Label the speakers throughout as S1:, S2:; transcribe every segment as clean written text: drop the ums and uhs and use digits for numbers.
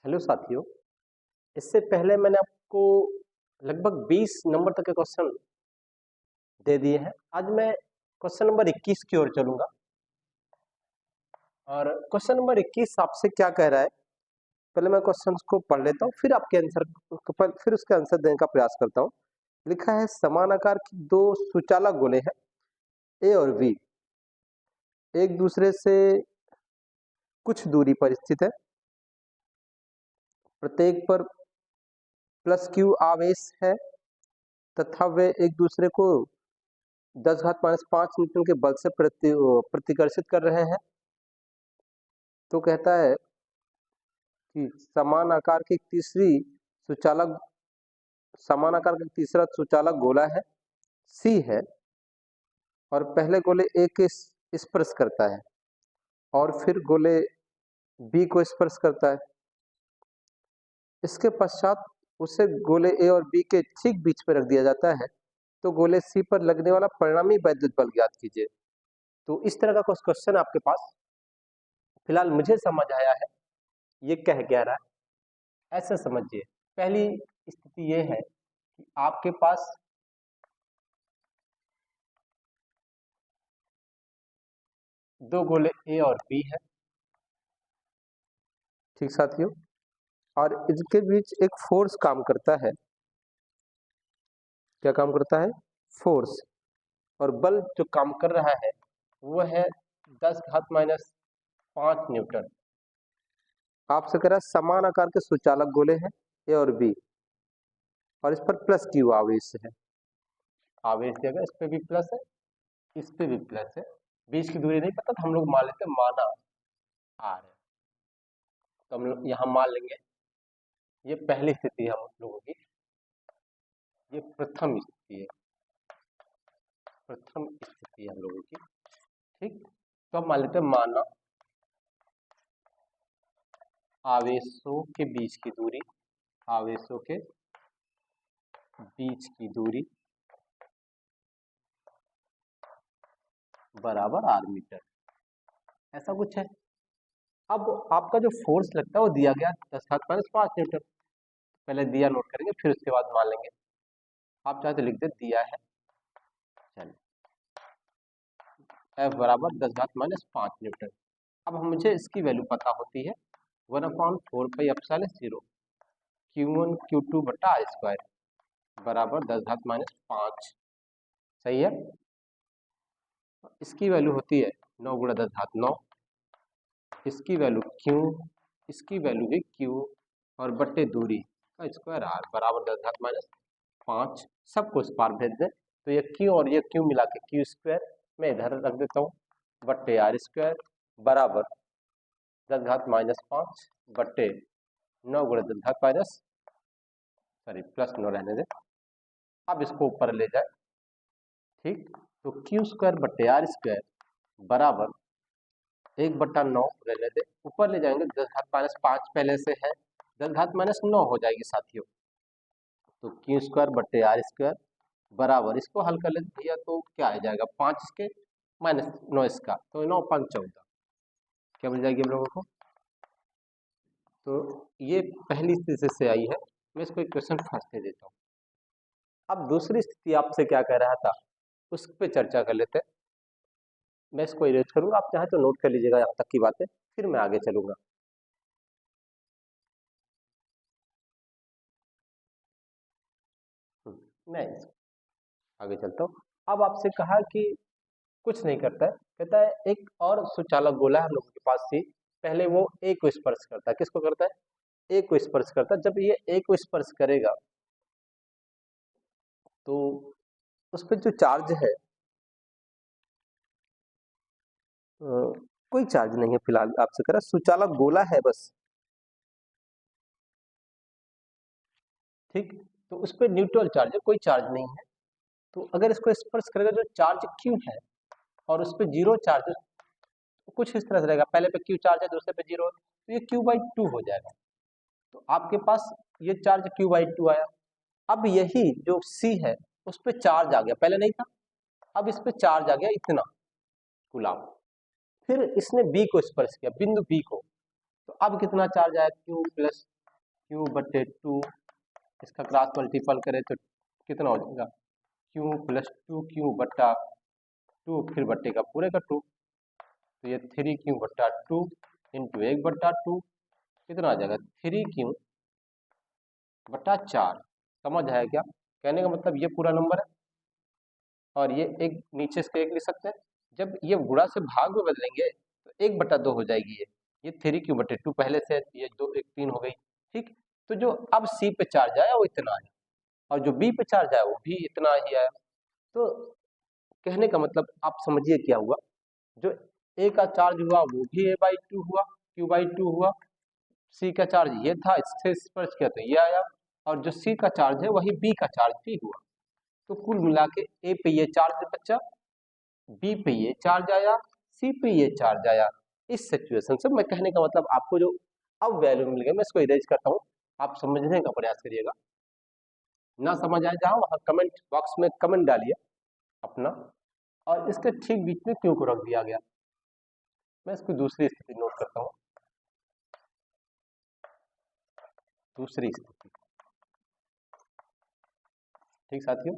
S1: Hello साथियों, इससे पहले मैंने आपको लगभग 20 नंबर तक के क्वेश्चन दे दिए हैं। आज मैं क्वेश्चन नंबर 21 की ओर चलूंगा और क्वेश्चन नंबर 21 आपसे क्या कह रहा है, पहले मैं क्वेश्चन को पढ़ लेता हूँ, फिर आपके आंसर फिर उसके आंसर देने का प्रयास करता हूँ। लिखा है समान आकार की दो सुचालक गोले हैं ए और बी, एक दूसरे से कुछ दूरी पर स्थित है। प्रत्येक पर प्लस क्यू आवेश है तथा वे एक दूसरे को 10⁻⁵ न्यूटन के बल से प्रतिकर्षित कर रहे हैं। तो कहता है कि समान आकार की तीसरा सुचालक गोला है सी है और पहले गोले ए के स्पर्श करता है और फिर गोले बी को स्पर्श करता है। इसके पश्चात उसे गोले ए और बी के ठीक बीच में रख दिया जाता है। तो गोले सी पर लगने वाला परिणामी वैद्युत बल ज्ञात कीजिए। तो इस तरह का कुछ क्वेश्चन आपके पास फिलहाल मुझे समझ आया है ये कह क्या रहा है। ऐसे समझिए, पहली स्थिति ये है कि आपके पास दो गोले ए और बी है, ठीक साथियों, और इनके बीच एक फोर्स काम करता है। क्या काम करता है? फोर्स। और बल जो काम कर रहा है वो है 10⁻⁵ न्यूटन। आपसे कह रहा है समान आकार के सुचालक गोले हैं ए और बी और इस पर प्लस क्यू आवेश है। आवेश दिया गया, इस पे भी प्लस है, इस पे भी प्लस है। बीच की दूरी नहीं पता तो हम लोग मान लेते माना आर है, तो हम लोग यहाँ मान लेंगे ये पहली स्थिति है हम लोगों की, ये प्रथम स्थिति है, प्रथम स्थिति है हम लोगों की, ठीक। तो हम मान लेते हैं माना आवेशों के बीच की दूरी, आवेशों के बीच की दूरी बराबर आर मीटर, ऐसा कुछ है। अब आपका जो फोर्स लगता है वो दिया गया 10⁻⁵ न्यूटन। पहले दिया नोट करेंगे फिर उसके बाद मान लेंगे। आप चाहे तो लिख दे दिया है, चलिए F बराबर 10⁻⁵ न्यूटन। अब मुझे इसकी वैल्यू पता होती है 1/4πε0 Q1 Q2 बटा I² बराबर 10⁻⁵। सही है। इसकी वैल्यू होती है 9 × 10⁹, इसकी वैल्यू Q, इसकी वैल्यू भी Q और बट्टे दूरी का स्क्वायर R बराबर 10⁻⁵। सबको इस पार भेज दें तो ये Q और ये Q मिला के Q² मैं इधर रख देता हूँ बट्टे R² बराबर 10⁻⁵ बट्टे 9 × 10⁻, सॉरी +9 रहने दें। अब इसको ऊपर ले जाए, ठीक, तो Q² बट्टे R² बराबर 1/9 रहने दें, ऊपर ले जाएंगे 10⁻⁵ पहले से है, 10⁻⁹ हो जाएगी साथियों। तो Q² बट्टे R² बराबर, इसको हल कर लेते भैया तो क्या आ जाएगा 5 इसके -9 इसका, तो 9 × 5 = 14, क्या मिल जाएगी हम लोगों को। तो ये पहली स्थिति से आई है, मैं इसको इक्वेशन फर्स्ट दे देता हूँ। अब दूसरी स्थिति आपसे क्या कह रहा था उस पर चर्चा कर लेते हैं। मैं इसको इरेज करूंगा, आप चाहे तो नोट कर लीजिएगा यहाँ तक की बातें, फिर मैं आगे चलूंगा। मैं आगे चलता हूँ। अब आपसे कहा कि कुछ नहीं करता है, कहता है एक और सुचालक गोला है हम लोगों के पास थी, पहले वो ए को स्पर्श करता है। किसको करता है? ए को स्पर्श करता है। जब ये ए को स्पर्श करेगा तो उस पर जो चार्ज है कोई चार्ज नहीं है फिलहाल, आपसे कह रहा है सुचालक गोला है बस, ठीक। तो उस पर न्यूट्रल चार्ज है, कोई चार्ज नहीं है। तो अगर इसको स्पर्श करेगा जो चार्ज क्यू है और उस पर 0 चार्ज, तो कुछ इस तरह से रहेगा, पहले पे क्यू चार्ज है दूसरे पे 0, तो ये Q/2 हो जाएगा। तो आपके पास ये चार्ज Q/2 आया। अब यही जो C है उस पर चार्ज आ गया, पहले नहीं था, अब इस पे चार्ज आ गया इतना कूलम। फिर इसने B को स्पर्श किया, बिंदु B को, तो अब कितना चार्ज आया Q+ क्यू बटे टू, इसका क्रॉस मल्टीपल करें तो कितना हो जाएगा, क्यू प्लस टू क्यू बटा टू, फिर बट्टे का पूरे का टू, तो ये 3 क्यू बटा टू इंटू 1/2, कितना आ जाएगा 3 क्यू बटा 4। समझ आया क्या? कहने का मतलब ये पूरा नंबर है और ये एक नीचे से एक लिख सकते हैं। जब ये गुणा से भाग में बदलेंगे तो 1/2 हो जाएगी ये 3 क्यू बटे टू पहले से ये 2 1 3 हो गई। ठीक, तो जो अब सी पे चार्ज आया वो इतना आया और जो बी पे चार्ज आया वो भी इतना ही आया। तो कहने का मतलब आप समझिए क्या हुआ, जो ए का चार्ज हुआ वो भी a/2 हुआ, q/2 हुआ, सी का चार्ज ये था, इससे स्पर्श किया तो ये आया, और जो सी का चार्ज है वही बी का चार्ज भी हुआ। तो कुल मिला के ए पे ये चार्ज बचा, बी पे ये चार्ज आया, सी पे ये चार्ज आया। इस सिचुएशन से मैं कहने का मतलब आपको जो अब वैल्यू मिल गया, मैं इसको इरेज करता हूँ, आप समझने का प्रयास करिएगा। ना समझ आए जहाँ वहाँ कमेंट बॉक्स में कमेंट डालिए अपना। और इसके ठीक बीच में क्यों को रख दिया गया, मैं इसको दूसरी स्थिति नोट करता हूँ। दूसरी स्थिति, ठीक साथियों,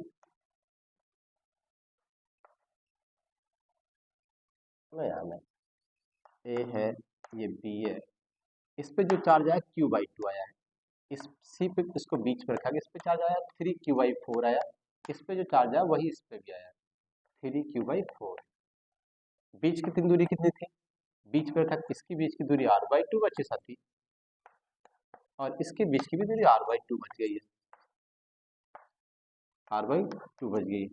S1: मैं ए है, ये बी है, इस पे जो चार्ज आया q/2 आया है, इस सी पे इसको बीच में रखा गया, इस पे चार्ज आया 3q/4 आया, इस पे जो चार्ज आया वही इस पे भी आया 3q/4। बीच की तीन दूरी कितनी थी, बीच में रखा, इसकी बीच की दूरी r/2 बची साथी, और इसके बीच की भी दूरी r/2 बच गई है, r/2 बच गई।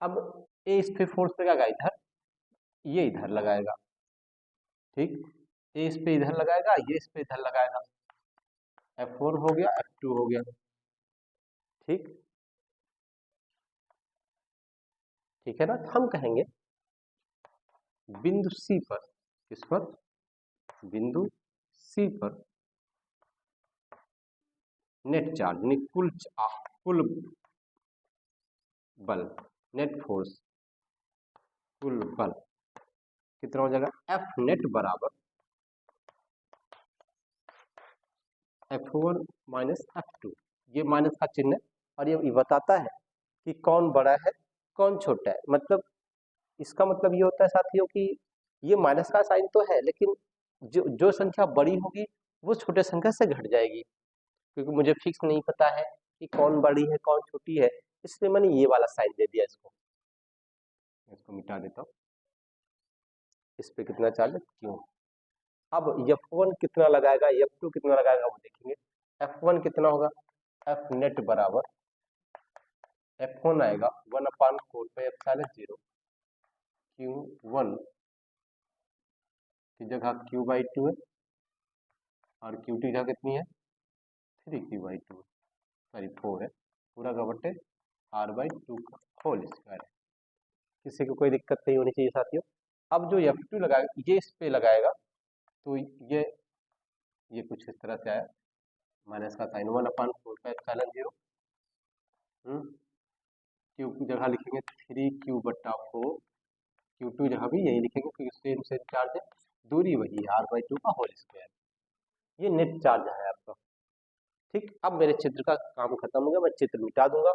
S1: अब ए इस पे फोर्स लगाएगा इधर, ये इधर लगाएगा, ठीक, ए इस पे इधर लगाएगा, ये इस पे इधर लगाएगा, F1 हो गया, F2 हो गया। ठीक, ठीक है ना। तो हम कहेंगे बिंदु सी पर, किस पर, बिंदु सी पर नेट चार्ज यानी कुल बल, नेट फोर्स, कुल बल कितना हो जाएगा, एफ नेट बराबर F1 माइनस F2। ये माइनस का चिन्ह है और ये बताता है कि कौन बड़ा है कौन छोटा है। मतलब इसका मतलब ये होता है साथियों कि ये माइनस का साइन तो है, लेकिन जो संख्या बड़ी होगी वो छोटे संख्या से घट जाएगी, क्योंकि मुझे फिक्स नहीं पता है कि कौन बड़ी है कौन छोटी है, इसलिए मैंने ये वाला साइन दे दिया। इसको मिटा देता हूँ। इस पे कितना चार्ज है, क्यों। अब F1 कितना लगाएगा, F2 कितना लगाएगा वो देखेंगे। F1 कितना होगा, F नेट बराबर F1 आएगा 1/4πε0 Q1 की जगह q/2 है और Q2 की जगह कितनी है 3q/2, सॉरी 4 है, पूरा का बट्टे r/2 का होल स्क्वायर है। किसी को कोई दिक्कत नहीं होनी चाहिए साथियों। अब जो F2 लगाएगा ये इस पे लगाएगा तो ये कुछ इस तरह से आया, माइनस का साइन 1/4πε0, क्यू की जगह लिखेंगे 3q/4, Q2 जगह भी यही लिखेंगे क्योंकि सेम सेम चार्ज है, दूरी वही है r/2 का होल स्क्वायर। ये नेट चार्ज है आपका। ठीक, अब मेरे चित्र का काम खत्म हो गया, मैं चित्र मिटा दूंगा।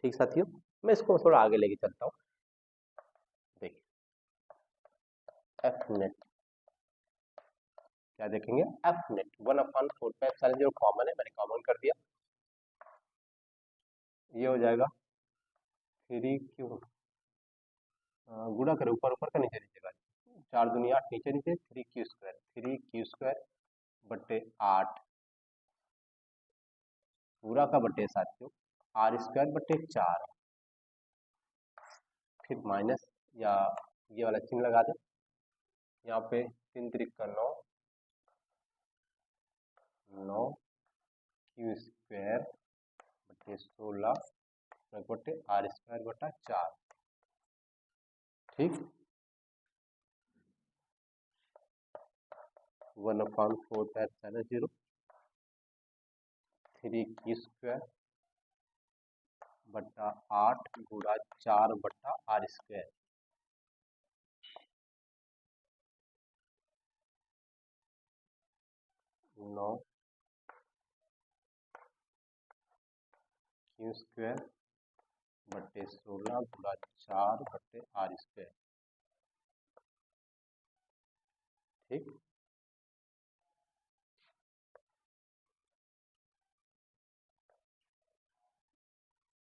S1: ठीक साथियों, मैं इसको थोड़ा आगे लेके चलता हूँ। देखिए एफ नेट क्या देखेंगे, एफ नेट 1/4πε0 कॉमन है, मैंने कॉमन कर दिया, ये हो जाएगा 3q, गुणा करें ऊपर ऊपर का नीचे नीचे का, 4 दूनी 8 नीचे नीचे 3q² बट्टे 8 पूरा का बट्टे साथियों r² बट्टे 4, फिर माइनस या ये वाला चिन्ह लगा दें, यहाँ पे 3 त्रिक का 9 q² बट्टे 16 बट्टे r² बटा 4। ठीक, 1/4πε0 3q² बट्टा 8 गुणा 4 बट्टा r²। 9 क्यू स्क्वायर बटे 16 गुणा 4 बटे आर स्क्वायर। ठीक,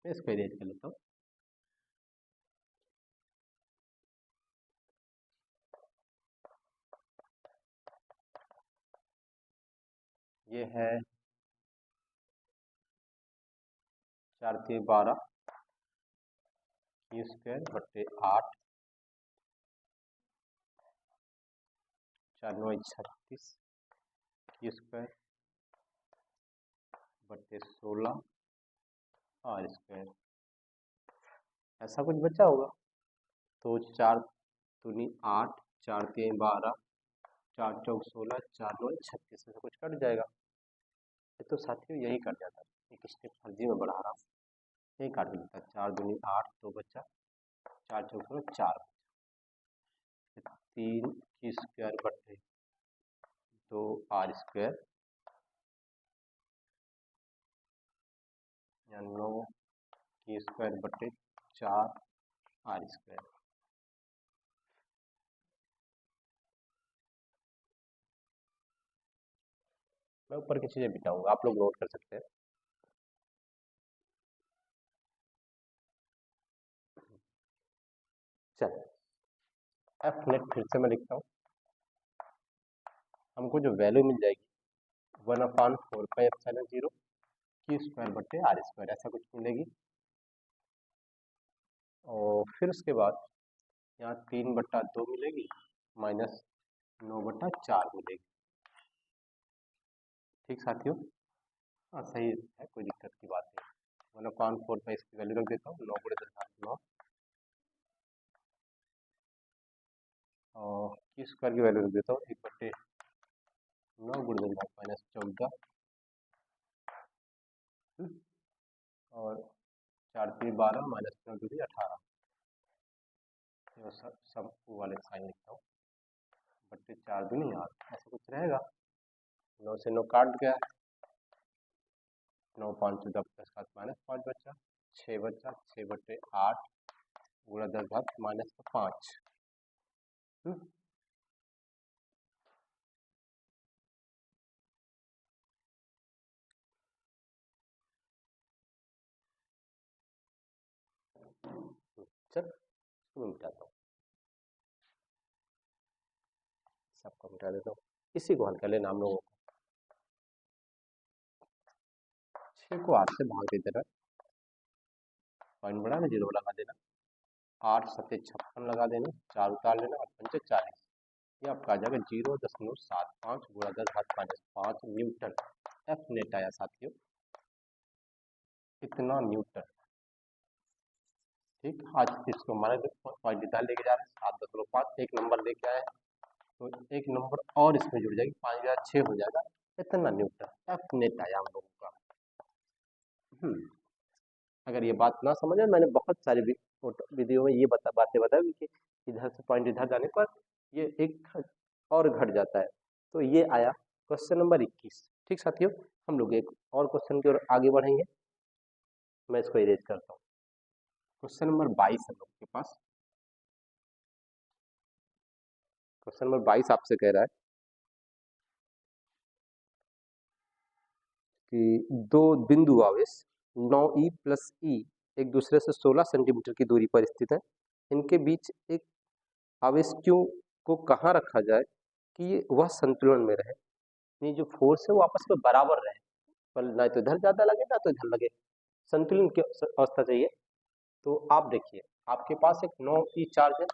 S1: मैं इसको इरेज कर लेता हूँ। ये है 4 3 12 क्यू स्क्वायर बटे 8 4 9 36 क्यू स्क्वायर बटे 16 आर स्क्वायर। ऐसा कुछ बचा होगा तो 4 दूनी 8 4 3 12 4 चौक 16 4 9 36 से कुछ कट जाएगा। ये तो साथियों यही कट जाता है, एक स्टेप फर्जी में बढ़ा रहा हूँ, यही काट लेता है। 4 दूनी 8 2 बच्चा 4 चौक 16 4 3 की स्क्वायर बटे 2 आर स्क्वायर या 9 की स्क्वायर बटे 4 आर स्क्वायर। मैं ऊपर की चीजें बिताऊंगा, आप लोग नोट कर सकते हैं। चल एफ नेट फिर से मैं लिखता हूँ, हमको जो वैल्यू मिल जाएगी 1/4πε0 क्यू स्क्वायर बटे आर स्क्वायर, ऐसा कुछ मिलेगी। और फिर उसके बाद यहाँ 3/2 मिलेगी माइनस 9/4 मिलेगी। ठीक साथियों, हाँ सही है, कोई दिक्कत की बात नहीं। 1/4 इसकी वैल्यू रख देता हूँ 9 × 10⁻9 और क्यू स्क्वायर की वैल्यू रख देता हूँ 1/9 × 10⁻14 और 4 3 12 माइनस 9 2 18 सब वाले साइन लिखता हूँ बट्टे 4 दूनी 8, ऐसा कुछ रहेगा। 9 से 9 काट गया, 9 5 14 +7 -5 बच्चा 6 बच्चा 6/8 गुणा 10⁻5। चल इसको मिटाता हूँ, सबको मिटा देता हूँ, इसी को हल कर लेना हम लोगों को। 6 को 8 से भाग दे देना, पॉइंट बढ़ा में 0 लगा देना, 8 7 56 लगा देना, 4 उतार लेना और 5 40, ये आपका आ जाएगा 0.75 गुणा 10⁻5 न्यूटन। एफ नेट आया साथियों, इतना न्यूटन। ठीक, आज इसको हमारे पॉइंट इधर लेके जा रहे हैं 7.5, एक नंबर लेके आए तो एक नंबर और इसमें जुड़ जाएगी, 5 × 6 हो जाएगा, इतना न्यूटन। एफ नेट आया हम लोगों का। अगर ये बात ना समझे, मैंने बहुत सारे वीडियो में ये बातें बताई कि इधर से पॉइंट इधर जाने पर ये एक और घट जाता है, तो ये आया क्वेश्चन नंबर 21। ठीक साथियों, हम लोग एक और क्वेश्चन की ओर आगे बढ़ेंगे, मैं इसको इरेज करता हूँ। क्वेश्चन नंबर 22 हम लोग के पास। क्वेश्चन नंबर 22 आपसे कह रहा है कि दो बिंदु आवेश 9e + e एक दूसरे से 16 सेंटीमीटर की दूरी पर स्थित है। इनके बीच एक आवेश Q को कहाँ रखा जाए कि ये वह संतुलन में रहे, ये जो फोर्स है वो आपस में बराबर रहे, पर ना तो इधर ज्यादा लगे ना तो इधर लगे, संतुलन की अवस्था चाहिए। तो आप देखिए, आपके पास एक 9e चार्ज है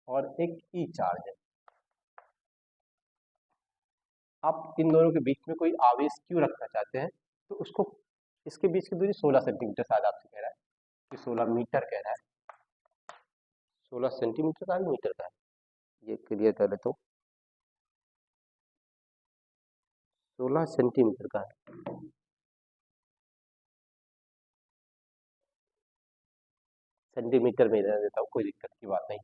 S1: और एक e चार्ज है, आप इन दोनों के बीच में कोई आवेश Q रखना चाहते हैं, तो उसको इसके बीच की दूरी 16 सेंटीमीटर शायद आपसे कह रहा है कि 16 मीटर कह रहा है, 16 सेंटीमीटर का है मीटर का है, ये क्लियर कर लेता हूँ, 16 सेंटीमीटर का है। सेंटीमीटर में रहने देता हूँ, कोई दिक्कत की बात नहीं,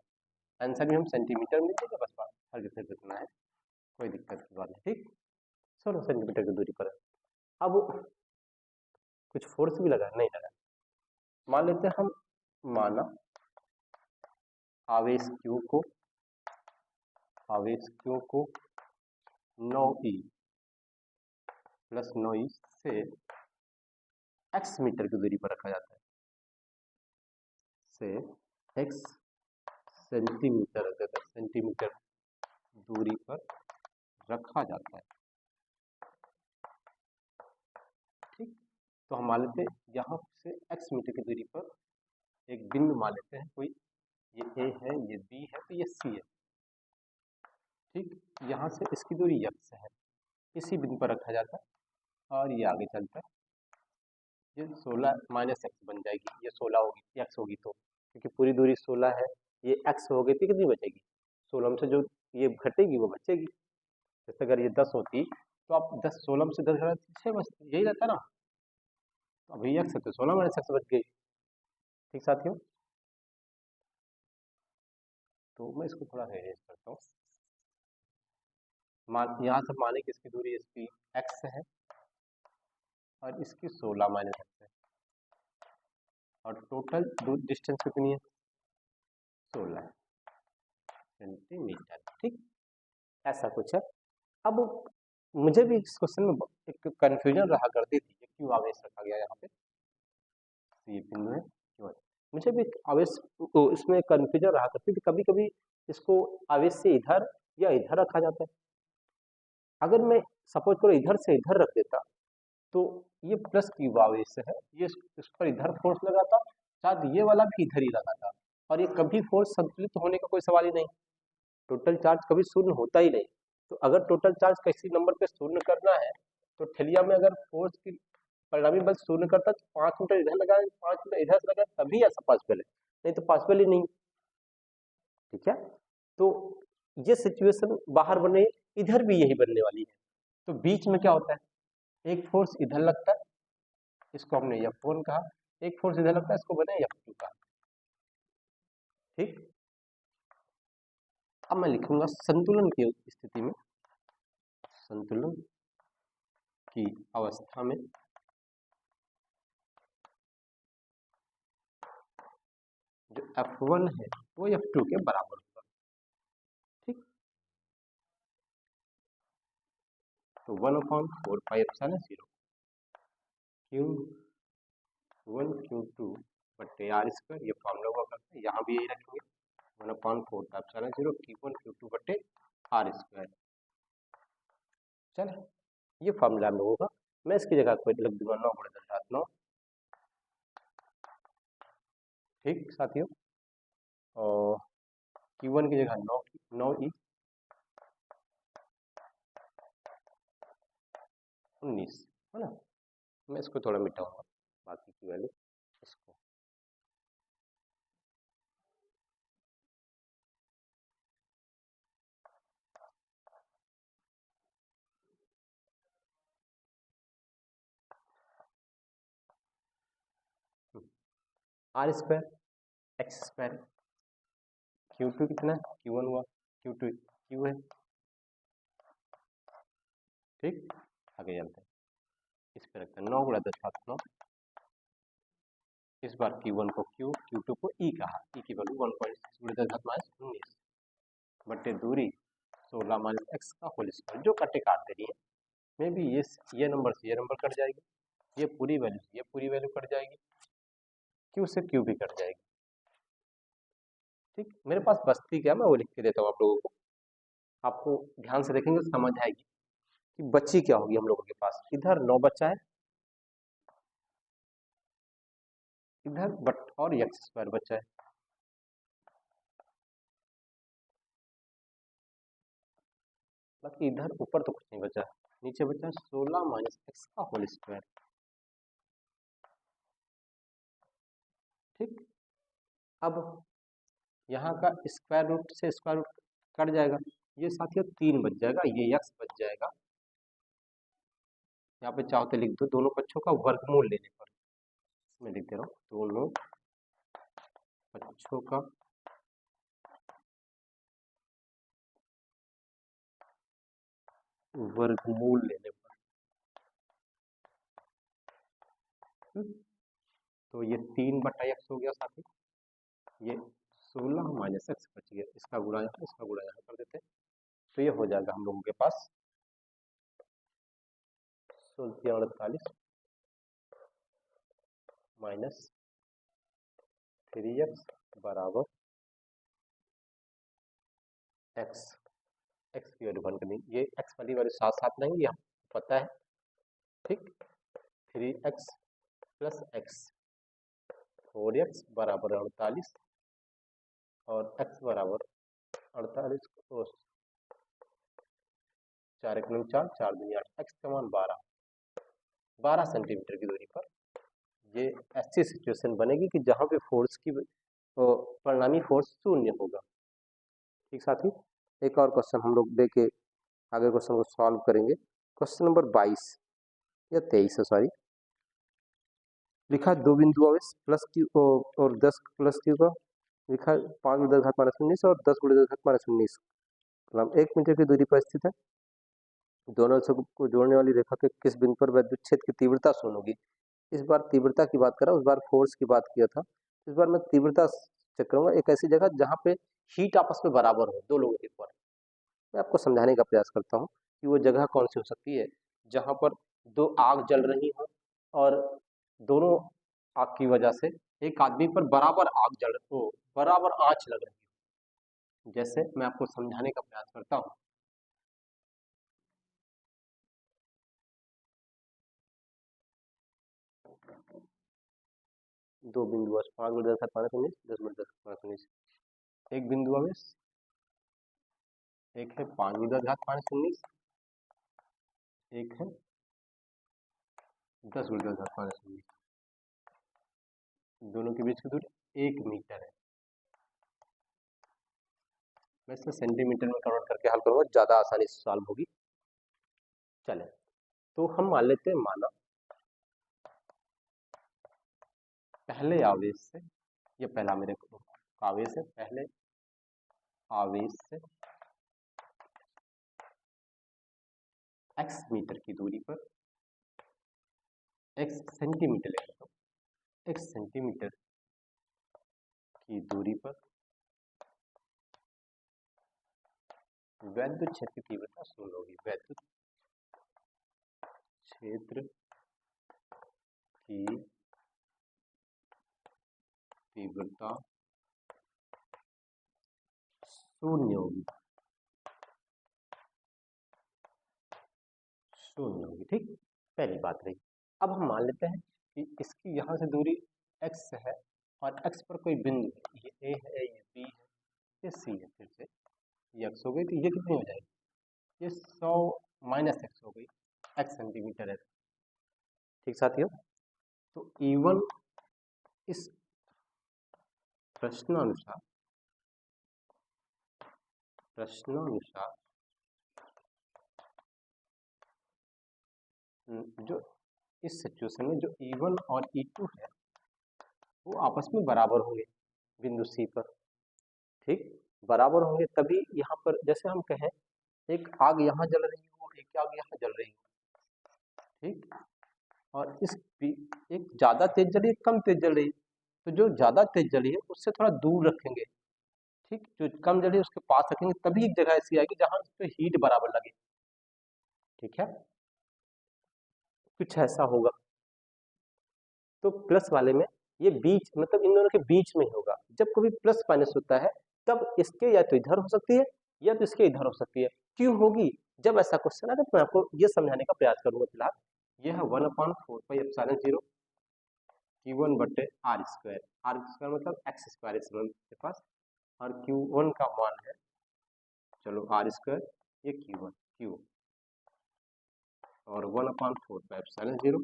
S1: आंसर भी हम सेंटीमीटर में देंगे, बस बात हर किसी इतना है, कोई दिक्कत की बात नहीं। ठीक, 16 सेंटीमीटर की दूरी पर है। अब कुछ फोर्स भी लगा नहीं लगा, मान लेते हैं हम, माना आवेश Q को 9E प्लस 9E से x मीटर की दूरी पर रखा जाता है, से x सेंटीमीटर दूरी पर रखा जाता है। ठीक, तो हम मान लेते हैं यहाँ से x मीटर की दूरी पर एक बिंदु मान लेते हैं, कोई ये A है, ये B है, तो ये C है। ठीक, यहाँ से इसकी दूरी x है, इसी बिंदु पर रखा जाता है और ये आगे चलता है। ये 16 माइनस एक्स बन जाएगी, ये 16 होगी, x होगी तो, क्योंकि पूरी दूरी 16 है, ये x हो गई थी, कितनी बचेगी? 16 में से जो ये घटेगी वो बचेगी। जैसे अगर ये 10 होती तो आप 10 16 में से 10 घटाते 6 बचती, यही रहता ना। तो अभी x है तो 16 माइनस एक्स बच गई। ठीक साथियों, तो मैं इसको थोड़ा अरेंज करता हूँ। यहाँ से माने कि इसकी दूरी इसकी x है और इसकी 16 माइनस एक्स है, और टोटल डिस्टेंस कितनी है? 16 सेंटीमीटर। ठीक, ऐसा कुछ है। अब मुझे भी इस क्वेश्चन में एक कंफ्यूजन रहा करती थी, ये क्यों आवेश रखा गया यहाँ पे, ये बिंदु है क्यों? मुझे भी आवेश इसमें कंफ्यूजन रहा करती थी, कभी कभी इसको आवेश से इधर या इधर रखा जाता है। अगर मैं सपोज करो इधर से इधर रख देता तो ये प्लस क्यू आवेश है, ये इस पर इधर फोर्स लगाता, शायद ये वाला भी इधर ही लगाता, और ये कभी फोर्स संतुलित होने का कोई सवाल ही नहीं। टोटल चार्ज कभी शून्य होता ही नहीं। तो अगर टोटल चार्ज किसी नंबर पे शून्य करना है तो ठेलिया में अगर फोर्स की परिणामी बल शून्य करता तो 5 मीटर इधर लगा, 5 मीटर इधर से लगा, तभी ऐसा पॉसिबल है, नहीं तो पॉसिबल ही नहीं। ठीक है, तो ये सिचुएशन बाहर बने, इधर भी यही बनने वाली है। तो बीच में क्या होता है, एक फोर्स इधर लगता है, इसको हमने F1 कहा, एक फोर्स इधर लगता है, इसको बने F2 कहा। ठीक, अब मैं लिखूंगा संतुलन की स्थिति में, संतुलन की अवस्था में जो F1 है वो F2 के बराबर होगा। ठीक, तो 1/4 पाई एप्सिलॉन 0 Q1 Q2 बटे R स्क्वायर, ये फॉर्मूला हुआ करता है, यहाँ भी यही रखेंगे 1/4 पाई एप्सिलॉन 0 Q1 Q2 बटे R स्क्वायर। चल, ये फॉर्मूला हम लोगों का, मैं इसकी जगह को लिख दूंगा 9 × 10 9। ठीक साथियों, और Q1 की जगह 9E 19 है ना। मैं इसको थोड़ा मिटाऊंगा, बाकी की वैल्यू इसको। R square x square, Q2 कितना है? Q1 हुआ, Q2 Q है। ठीक, आगे चलते हैं, इस पे रखते हैं 9 × 10 9। इस बार Q1 को Q, Q2 को E कहा, E की वैल्यू 1.6 × 10 19 बटे दूरी 16 माइनस एक्स का होल स्क्वायर, जो कटे काट दे रही है। मे भी ये नंबर से ये नंबर कट जाएगी, ये पूरी वैल्यू से ये पूरी वैल्यू कट जाएगी, Q से Q भी कट जाएगी। ठीक, मेरे पास बचती क्या, मैं वो लिख के देता हूँ आप लोगों को, आपको ध्यान से देखेंगे तो समझ आएगी कि बच्ची क्या होगी हम लोगों के पास। इधर 9 बच्चा है, इधर बट और एक्स स्क्वायर बच्चा है। बाकी इधर ऊपर तो कुछ नहीं बचा, नीचे बचा 16 माइनस एक्स का होल स्क्वायर। ठीक, अब यहाँ का स्क्वायर रूट से स्क्वायर रूट कट जाएगा, ये साथियों 3 बच जाएगा, ये एक्स बच जाएगा। यहाँ पे चाहो तो लिख दो दोनों पक्षों का वर्गमूल लेने पर, मैं लिख दे रहा हूँ दोनों पक्षों का वर्गमूल लेने पर। तो ये 3/x हो गया साथी, ये 16 माइनस एक्स बच गया, इसका गुणा यहाँ, इसका गुणा यहाँ कर देते हैं, तो ये हो जाएगा हम लोगों के पास 1648 माइनस 3x बराबर x, x की वैल्यू वन करनी, ये x वाली वैल्यू साथ साथ रहेंगी, हमको पता है, ठीक। 3x प्लस x, 4x बराबर 48 और x बराबर 48 को 4 1 4, 4 2 8, x का मान 12 सेंटीमीटर की दूरी पर ये ऐसी सिचुएशन बनेगी कि जहां पे फोर्स की परिणामी फोर्स शून्य होगा। ठीक साथी, एक और क्वेश्चन हम लोग देके आगे क्वेश्चन को सॉल्व करेंगे। क्वेश्चन नंबर 22 या 23 है, सॉरी, लिखा है 2 बिंदु आवेश प्लस क्यू और 10 प्लस क्यू का, लिखा है 5 × 10⁻19 और 10 × 10⁻19, मतलब 1 मीटर की दूरी पर स्थित है। दोनों को जोड़ने वाली रेखा के किस बिंदु पर विद्युत क्षेत्र की तीव्रता शून्य होगी। इस बार तीव्रता की बात करा, उस बार फोर्स की बात किया था, इस बार मैं तीव्रता चेक करूंगा, एक ऐसी जगह जहां पे हीट आपस में बराबर हो, दो लोगों के ऊपर। मैं आपको समझाने का प्रयास करता हूं कि वो जगह कौन सी हो सकती है जहां पर दो आग जल रही हो और दोनों आग की वजह से एक आदमी पर बराबर आग जल हो, बराबर आंच लग रही हो। जैसे मैं आपको समझाने का प्रयास करता हूँ, दो बिंदु 5 × 10⁻19, 10 × 10⁻19, एक बिंदु आवेश, एक है 5 × 10⁻19, एक है 10 × 10⁻19, दोनों के बीच की दूरी 1 मीटर है। मैं इसे सेंटीमीटर में कन्वर्ट करके हल करूंगा, ज्यादा आसानी से सॉल्व होगी। चले, तो हम मान लेते हैं, माना पहले आवेश से, ये पहला मेरे आवेश है, पहले आवेश से x मीटर की दूरी पर, x सेंटीमीटर ले लेता हूं, x सेंटीमीटर की दूरी पर वैद्युत क्षेत्र की तीव्रता शून्य होगी। वैद्युत क्षेत्र की तीव्रता शून्य होगी, शून्य होगी, ठीक। पहली बात रही। अब हम मान लेते हैं कि इसकी यहाँ से दूरी x है और x पर कोई बिंदु है, ये a है, ये b है, ये c है, फिर से ये x हो गई, तो ये कितनी हो जाएगी, ये 100 माइनस x हो गई, x सेंटीमीटर है। ठीक साथियों, तो E1 इस प्रश्नानुसार जो इस सिचुएशन में जो E1 और E2 है वो आपस में बराबर होंगे बिंदु C पर, ठीक, बराबर होंगे, तभी यहाँ पर जैसे हम कहें एक आग यहाँ जल रही हो, एक आग यहाँ जल रही हो, ठीक, और इस एक ज्यादा तेज जली, एक कम तेज जल रही, तो जो ज्यादा तेज जली है उससे थोड़ा दूर रखेंगे, ठीक, जो कम जली है उसके पास रखेंगे, तभी एक जगह ऐसी आएगी जहां उस पर हीट बराबर लगे। ठीक है, कुछ ऐसा होगा। तो प्लस वाले में ये बीच, मतलब इन दोनों के बीच में होगा। जब कभी प्लस माइनस होता है तब इसके या तो इधर हो सकती है या तो इसके इधर हो सकती है। क्यों होगी, जब ऐसा क्वेश्चन आएगा तो मैं आपको ये समझाने का प्रयास करूंगा। फिलहाल यह 1/4πε0 Q1/r², r² मतलब x² इस समय के पास, और Q1 का मान है, चलो r², ये Q1 Q, और 1/4πε0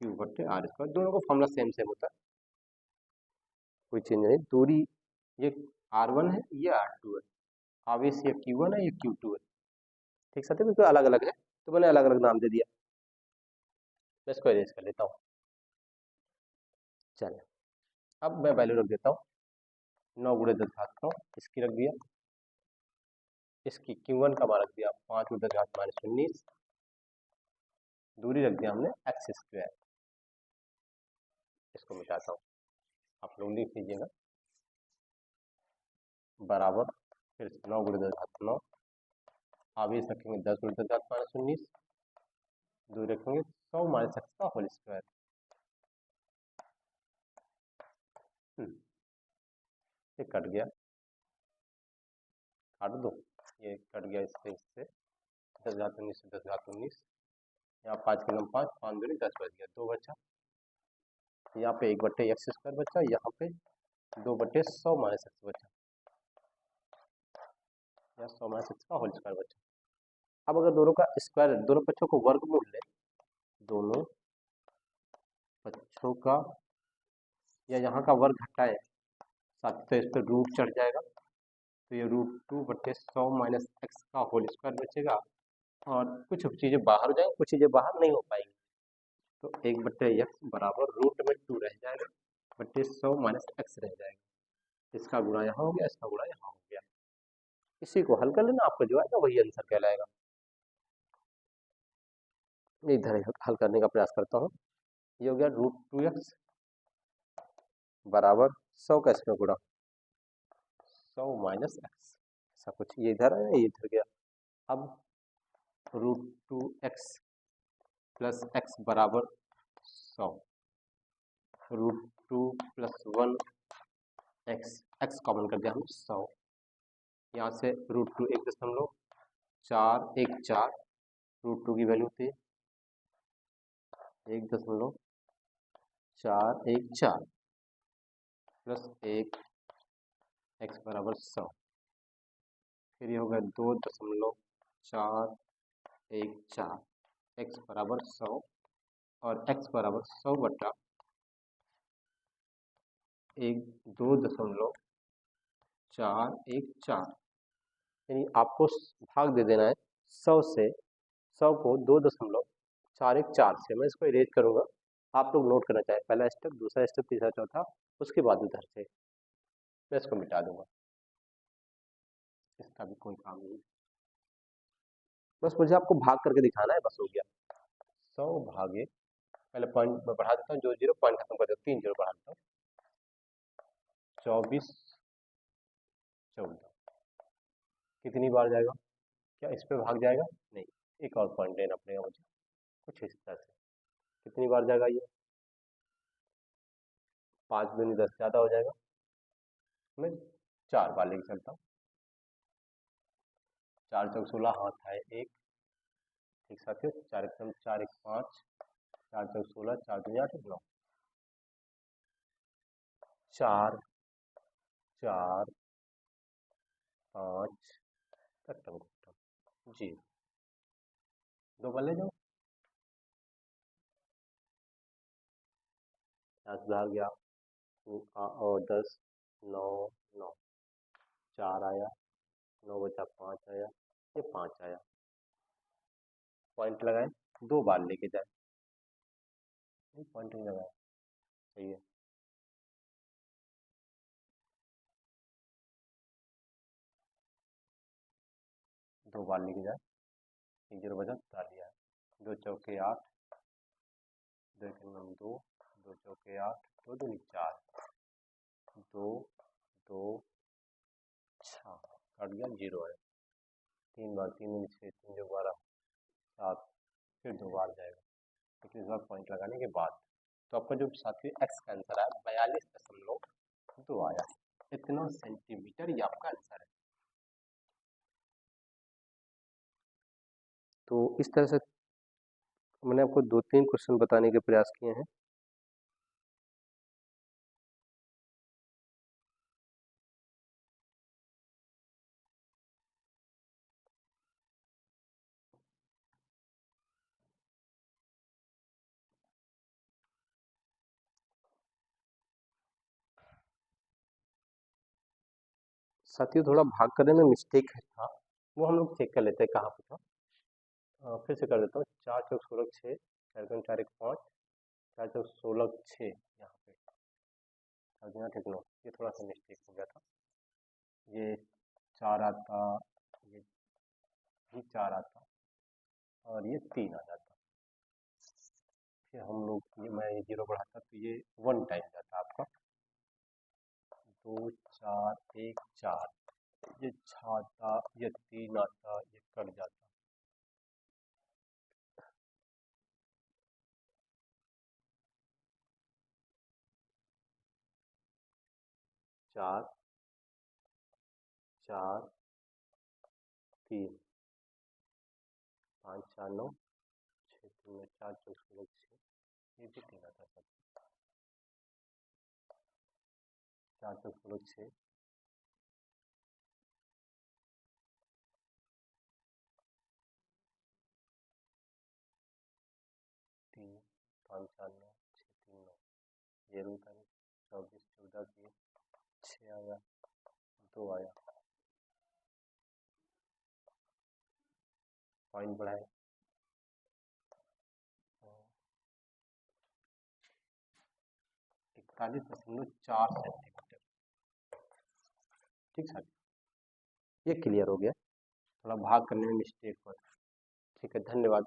S1: Q/r², दोनों का फॉर्मूला सेम होता है, कोई चेंज नहीं। दूरी ये r1 है, ये r2 है, आवेश ये Q1 है, ये Q2 है, ठीक साथियों, बिल्कुल अलग अलग है तो मैंने अलग अलग नाम दे दिया। मैं इसको अरेंज कर लेता हूँ। चलिए, अब मैं वैल्यू रख देता हूँ, 9 × 10⁻9, इसकी रख दिया, इसकी Q1 का मान रख दिया 5 × 10⁻19, दूरी रख दिया हमने x², इसको मिटाता हूँ, आप लोग लिख लीजिएगा। बराबर फिर 9 गुणे 10 घात 9, आगे रखेंगे 10 गुणे 10 घात -19, दूर रखेंगे 100 माइनस एक्स का होल स्क्वायर। ये कट गया, काट दो, ये कट गया इससे 10 घात 19 से 10 घात 19, यहाँ 5 के नम 5, 5 दूनी 10 बच गया, 2 बचा, यहाँ पे 1/x² बचा, यहाँ पे 2/100 माइनस एक्स बचा, या 100 माइनस एक्स का होल स्क्वायर बचा। अब अगर दोनों का स्क्वायर, दोनों पक्षों को वर्गमूल ले, दोनों पक्षों का या यहाँ का वर्ग हटाए, साथ तो इस पर रूट चढ़ जाएगा, तो ये √2/100 माइनस एक्स का होल स्क्वायर बचेगा, और कुछ चीज़ें बाहर हो जाएंगी, कुछ चीज़ें बाहर नहीं हो पाएंगी, तो 1/x बराबर √2 रह जाएगा, बटे 100 माइनस एक्स रह जाएगा। इसका गुणा यहाँ हो गया, इसका गुणा यहाँ हो गया। इसी को हल कर लेना, आपको जो आएगा वही आंसर कहलाएगा। इधर हल करने का प्रयास करता हूँ। ये हो गया √2x बराबर 100 का इसमें गुणा 100 माइनस एक्स, ऐसा कुछ, ये इधर है, ये इधर गया। अब √2x प्लस x बराबर 100, √2 प्लस 1x, x कॉमन कर दिया हमने 100, यहाँ से √2 1.414, √2 की वैल्यू थी 1.414 प्लस 1 x बराबर 100, फिर ये होगा 2.414 x बराबर 100, और x बराबर 100 बटा 2.414, यानी आपको भाग दे देना है 100 से, 100 को 2.414 से। मैं इसको इरेज करूंगा, आप लोग नोट करना चाहे, पहला स्टेप, दूसरा स्टेप, तीसरा, चौथा, उसके बाद उधर से मैं इसको मिटा दूंगा, इसका भी कोई काम नहीं, बस मुझे आपको भाग करके दिखाना है, बस हो गया। 100 भागे, पहले पॉइंट में बढ़ा देता हूँ, जो 0 पॉइंट खत्म कर देता हूँ, 3 0 बढ़ा देता हूँ, 24 14, कितनी बार जाएगा, क्या इस पे भाग जाएगा, नहीं, एक और पॉइंट लेना पड़ेगा मुझे कुछ इस तरह से, कितनी बार जाएगा ये, 5 दूनी 10 ज़्यादा हो जाएगा, मैं 4 बार लेके चलता हूँ, 4 चौक 16, हाथ है 1, ठीक साथियों, 4 1 4 1 5, 4 चौक 16, 4 दूनी 8 9, 4 4 5 कट्टम जी, 2 बार ले जाओ, यहाँ सुधार गया, और 10 9 9, 4 आया, 9 बचा 5 आया, ये 5 आया, पॉइंट लगाए, 2 बार लेके जाए, पॉइंट नहीं लगाया, सही है, दो बार लेके जाए, 1 0 बचा, बता दिया, 2 चौके 8, 2 1 9 2, 2 चौके 8, 2 दूनी 4, 2 2 6, कट गया, 0 है, 3 बार, 3 दूनी 6, 3 जो 12 7, फिर 2 बार जाएगा, लेकिन इस बार पॉइंट लगाने के बाद, तो आपका जो साथी एक्स का आंसर आया 42.2 आया, इतना सेंटीमीटर ये आपका आंसर है। तो इस तरह से मैंने आपको 2-3 क्वेश्चन बताने के प्रयास किए हैं। साथियों थोड़ा भाग करने में मिस्टेक था, वो हम लोग चेक कर लेते हैं कहाँ पे था। फिर से कर देता हूँ, 4 चौक 16 6, 4 दूनी 4 1 5, 4 चौक 16 6, यहाँ पे 4 दूनी 8 1 9, ये थोड़ा सा मिस्टेक हो गया था, ये 4 आता, ये भी 4 आता, और ये 3 आ जाता, से हम लोग ये मैं 0 बढ़ाता तो ये 1 टाइम जाता आपका 2 4 1 4, ये छाता ये 3 आता ये कट जाता 4 4 3 5 4 9 6 3 में 4 4 16 6, ये भी 3 आता सब 4 4 16 6 3 5 4 9 6 3 9, ये रूट है 24 14 3 6 आया 2 आया पॉइंट बढ़ाए 41.4 सेंटीमीटर। ठीक सर, ये क्लियर हो गया, थोड़ा भाग करने में मिस्टेक हुआ। ठीक है, धन्यवाद।